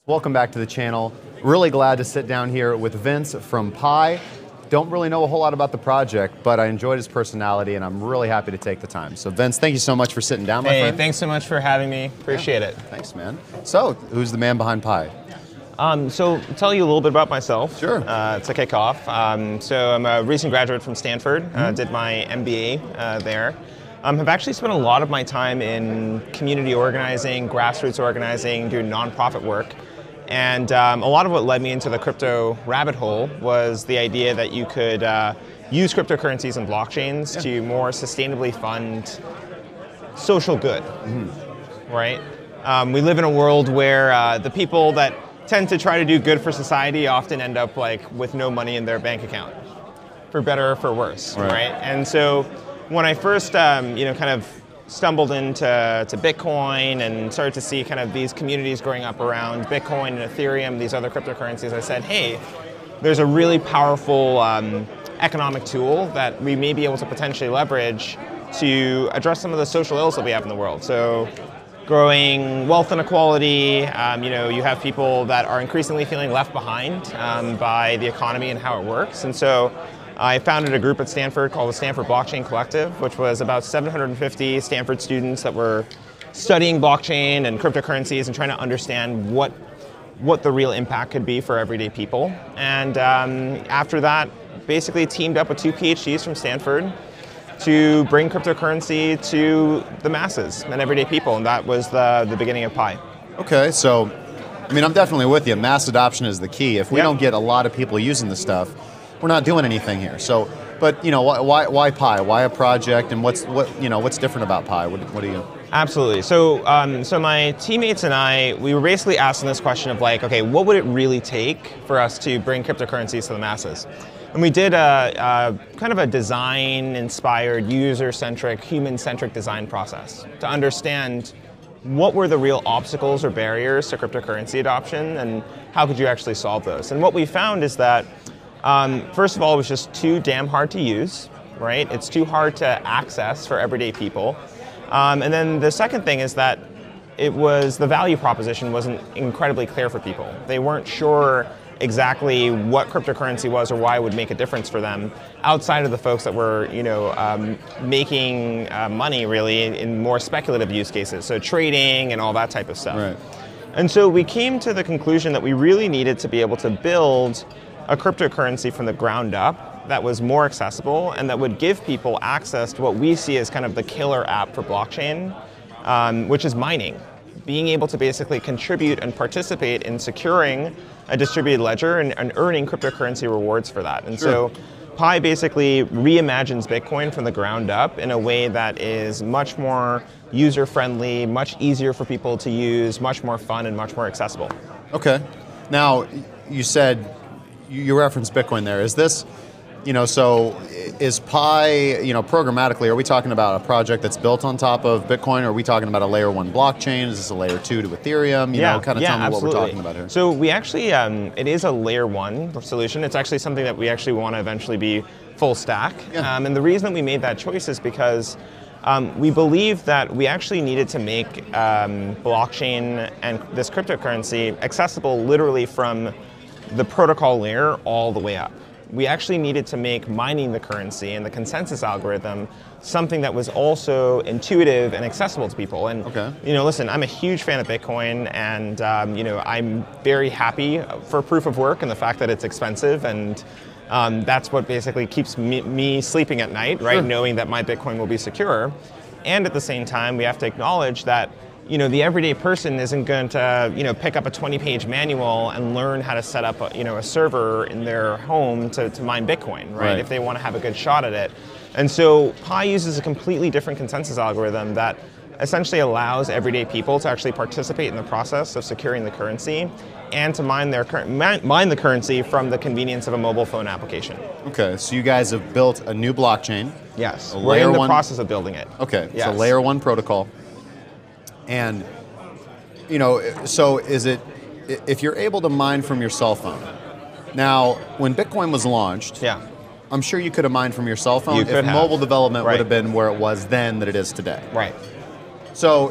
Welcome back to the channel. Really glad to sit down here with Vince from Pi. Don't really know a whole lot about the project, but I enjoyed his personality and I'm really happy to take the time. So Vince, thank you so much for sitting down, my friend. Hey, thanks so much for having me. Appreciate it. Thanks, man. So, who's the man behind Pi? So tell you a little bit about myself. Sure. To kick off. So I'm a recent graduate from Stanford. Did my MBA there. Have actually spent a lot of my time in community organizing, grassroots organizing, doing nonprofit work. And a lot of what led me into the crypto rabbit hole was the idea that you could use cryptocurrencies and blockchains to more sustainably fund social good, right? We live in a world where the people that tend to try to do good for society often end up with no money in their bank account, for better or for worse, right? And so when I first kind of stumbled into Bitcoin and started to see kind of these communities growing up around Bitcoin and Ethereum, these other cryptocurrencies, I said, hey, there's a really powerful economic tool that we may be able to potentially leverage to address some of the social ills that we have in the world. So growing wealth inequality, you have people that are increasingly feeling left behind by the economy and how it works. And so I founded a group at Stanford called the Stanford Blockchain Collective, which was about 750 Stanford students that were studying blockchain and cryptocurrencies and trying to understand what the real impact could be for everyday people. And after that, basically teamed up with 2 PhDs from Stanford to bring cryptocurrency to the masses and everyday people, and that was the beginning of Pi. Okay, so, I'm definitely with you. Mass adoption is the key. If we don't get a lot of people using this stuff, we're not doing anything here. So, but why Pi? Why a project? And what's different about Pi? What do you? Absolutely. So, so my teammates and I, we were basically asking this question of okay, what would it really take for us to bring cryptocurrencies to the masses? And we did a kind of a design-inspired, user-centric, human-centric design process to understand what were the real obstacles or barriers to cryptocurrency adoption and how could you actually solve those. And what we found is that, first of all, it was just too damn hard to use, right? It's too hard to access for everyday people. And then the second thing is that the value proposition wasn't incredibly clear for people. They weren't sure exactly what cryptocurrency was or why it would make a difference for them outside of the folks that were making money really in more speculative use cases, so trading and all that type of stuff. Right. And so we came to the conclusion that we really needed to be able to build a cryptocurrency from the ground up that was more accessible and that would give people access to what we see as kind of the killer app for blockchain, which is mining. Being able to basically contribute and participate in securing a distributed ledger and earning cryptocurrency rewards for that. And so Pi basically reimagines Bitcoin from the ground up in a way that is much more user-friendly, much easier for people to use, much more fun and much more accessible. Okay. Now, you said, you referenced Bitcoin there. Is this, so is Pi, programmatically, are we talking about a project that's built on top of Bitcoin, or are we talking about a layer 1 blockchain? Is this a layer 2 to Ethereum? Tell me absolutely. what we're talking about here. So we actually, it is a layer 1 solution. It's actually something that we actually want to eventually be full stack. And the reason that we made that choice is because we believe that we actually needed to make blockchain and this cryptocurrency accessible literally from the protocol layer all the way up. We actually needed to make mining the currency and the consensus algorithm something that was also intuitive and accessible to people. And listen, I'm a huge fan of Bitcoin, and I'm very happy for proof of work and the fact that it's expensive, and that's what basically keeps me sleeping at night, right? Knowing that my Bitcoin will be secure. And at the same time, we have to acknowledge that the everyday person isn't going to, pick up a 20-page manual and learn how to set up, a server in their home to mine Bitcoin, right? If they want to have a good shot at it. And so Pi uses a completely different consensus algorithm that essentially allows everyday people to actually participate in the process of securing the currency and to mine the currency from the convenience of a mobile phone application. Okay, so you guys have built a new blockchain. Yes, we're in the process of building it. Okay, yes. So layer 1 protocol. And, so is it, if you're able to mine from your cell phone, now, when Bitcoin was launched, I'm sure you could have mined from your cell phone if mobile development would have been where it was then that it is today. Right. So,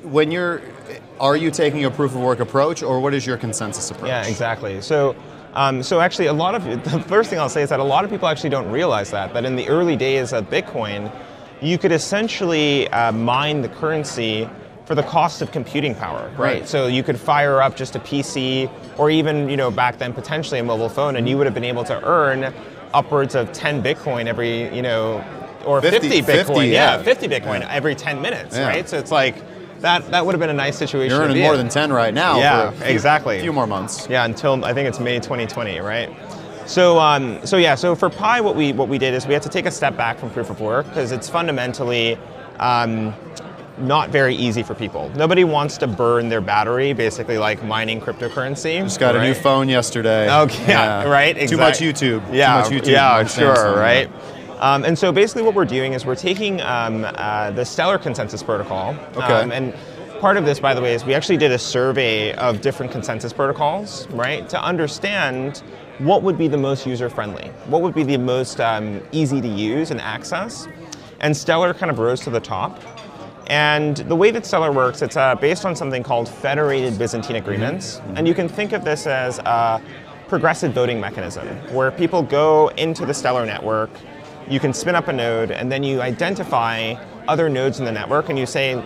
when you're, are you taking a proof of work approach, or what is your consensus approach? Yeah, exactly. So actually, the first thing I'll say is that a lot of people actually don't realize that in the early days of Bitcoin, you could essentially mine the currency for the cost of computing power, right? So you could fire up just a PC, or even back then potentially a mobile phone, and you would have been able to earn upwards of 10 Bitcoin every or 50 Bitcoin, 50 Bitcoin every 10 minutes, right? So it's like that would have been a nice situation. You're earning more than 10 right now. Yeah, for exactly. A few more months. Yeah, until I think it's May 2020, right? So for Pi, what we did is we had to take a step back from proof of work because it's fundamentally not very easy for people. Nobody wants to burn their battery, basically like mining cryptocurrency. Just got a new phone yesterday. Okay, yeah, right. Exactly. Too much YouTube. Yeah, too much YouTube. Yeah, sure, right. And so basically, what we're doing is we're taking the Stellar consensus protocol. Okay. And part of this, by the way, is we actually did a survey of different consensus protocols, right, to understand what would be the most user-friendly, what would be the most easy to use and access. And Stellar kind of rose to the top. And the way that Stellar works, it's based on something called federated Byzantine agreements. And you can think of this as a progressive voting mechanism, where people go into the Stellar network, you can spin up a node, and then you identify other nodes in the network, and you say,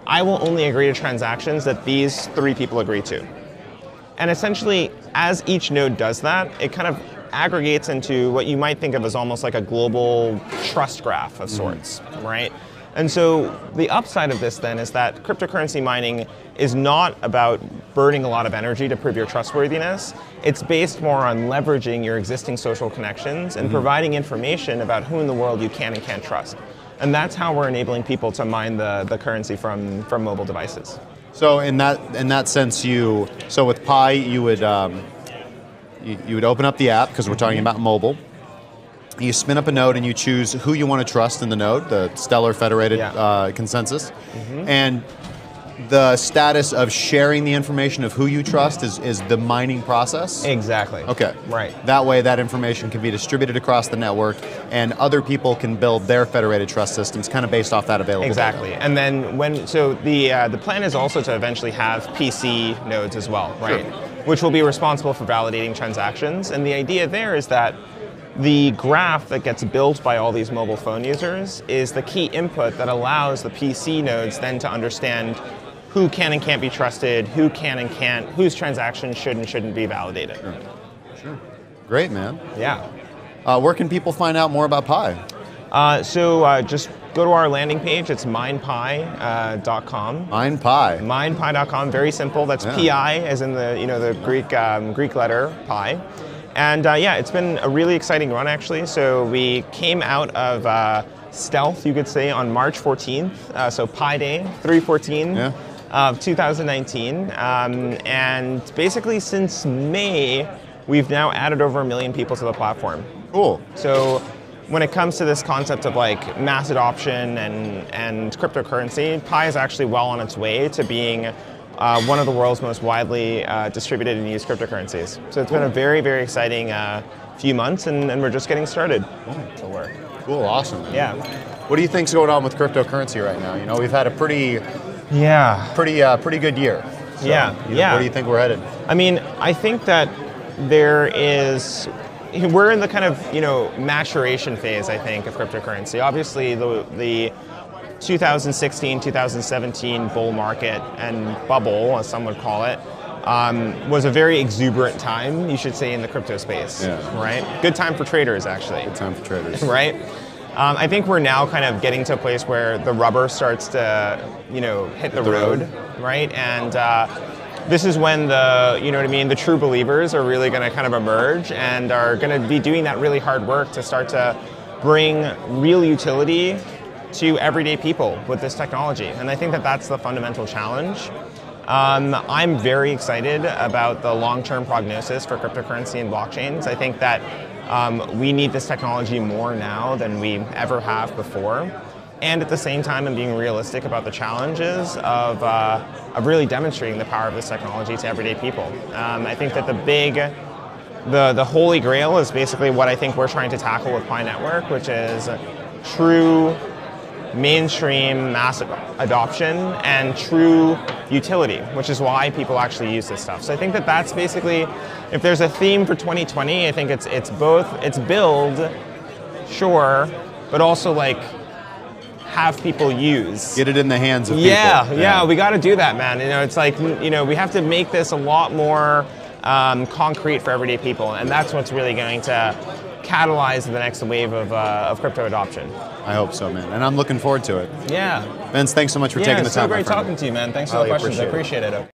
I will only agree to transactions that these 3 people agree to. And essentially, as each node does that, it kind of aggregates into what you might think of as almost like a global trust graph of sorts, right? And so the upside of this then is that cryptocurrency mining is not about burning a lot of energy to prove your trustworthiness. It's based more on leveraging your existing social connections and providing information about who in the world you can and can't trust. And that's how we're enabling people to mine the currency from mobile devices. So in that sense, so with Pi, you would open up the app, because we're talking about mobile. You spin up a node and you choose who you want to trust in the node, the Stellar federated consensus. And the status of sharing the information of who you trust is the mining process? Exactly. Okay. Right. That way that information can be distributed across the network, and other people can build their federated trust systems kind of based off that available Exactly. data. And then the plan is also to eventually have PC nodes as well, right? Sure. Which will be responsible for validating transactions. And the idea there is that the graph that gets built by all these mobile phone users is the key input that allows the PC nodes then to understand who can and can't be trusted, who can and can't, whose transactions should and shouldn't be validated. Sure. Great, man. Yeah. Where can people find out more about Pi? Just go to our landing page. It's minepi.com. MinePi. Minepi.com. Very simple. That's PI, as in the Greek letter pi. And it's been a really exciting run, actually. So we came out of stealth, you could say, on March 14th. So Pi Day, 3/14 of 2019. And basically since May, we've now added over 1 million people to the platform. Cool. So when it comes to this concept of like mass adoption and cryptocurrency, Pi is actually well on its way to being one of the world's most widely distributed and used cryptocurrencies. So it's been a very, very exciting few months, and we're just getting started to work. Cool, awesome, man. Yeah. What do you think's going on with cryptocurrency right now? You know, we've had a pretty good year. So, where do you think we're headed? I mean, I think that we're in the kind of maturation phase, I think, of cryptocurrency. Obviously, the 2016, 2017 bull market and bubble, as some would call it, was a very exuberant time, you should say, in the crypto space, right? Good time for traders, actually. Good time for traders. Right? I think we're now kind of getting to a place where the rubber starts to, hit the road, right? And this is when the true believers are really going to kind of emerge and are going to be doing that really hard work to start to bring real utility to everyday people with this technology. And I think that that's the fundamental challenge. I'm very excited about the long-term prognosis for cryptocurrency and blockchains. I think that we need this technology more now than we ever have before. And at the same time, I'm being realistic about the challenges of really demonstrating the power of this technology to everyday people. I think that the holy grail is basically what I think we're trying to tackle with Pi Network, which is true mainstream mass adoption and true utility, which is why people actually use this stuff. So I think that that's basically, if there's a theme for 2020, I think it's both, it's build, sure, but also like have people use. Get it in the hands of people. Yeah, we got to do that, man. It's like, we have to make this a lot more concrete for everyday people, and that's what's really going to catalyze the next wave of crypto adoption. I hope so, man, and I'm looking forward to it. Yeah. Vince, thanks so much for taking the time. Yeah, so great talking to you, man. Thanks for the questions. I appreciate it.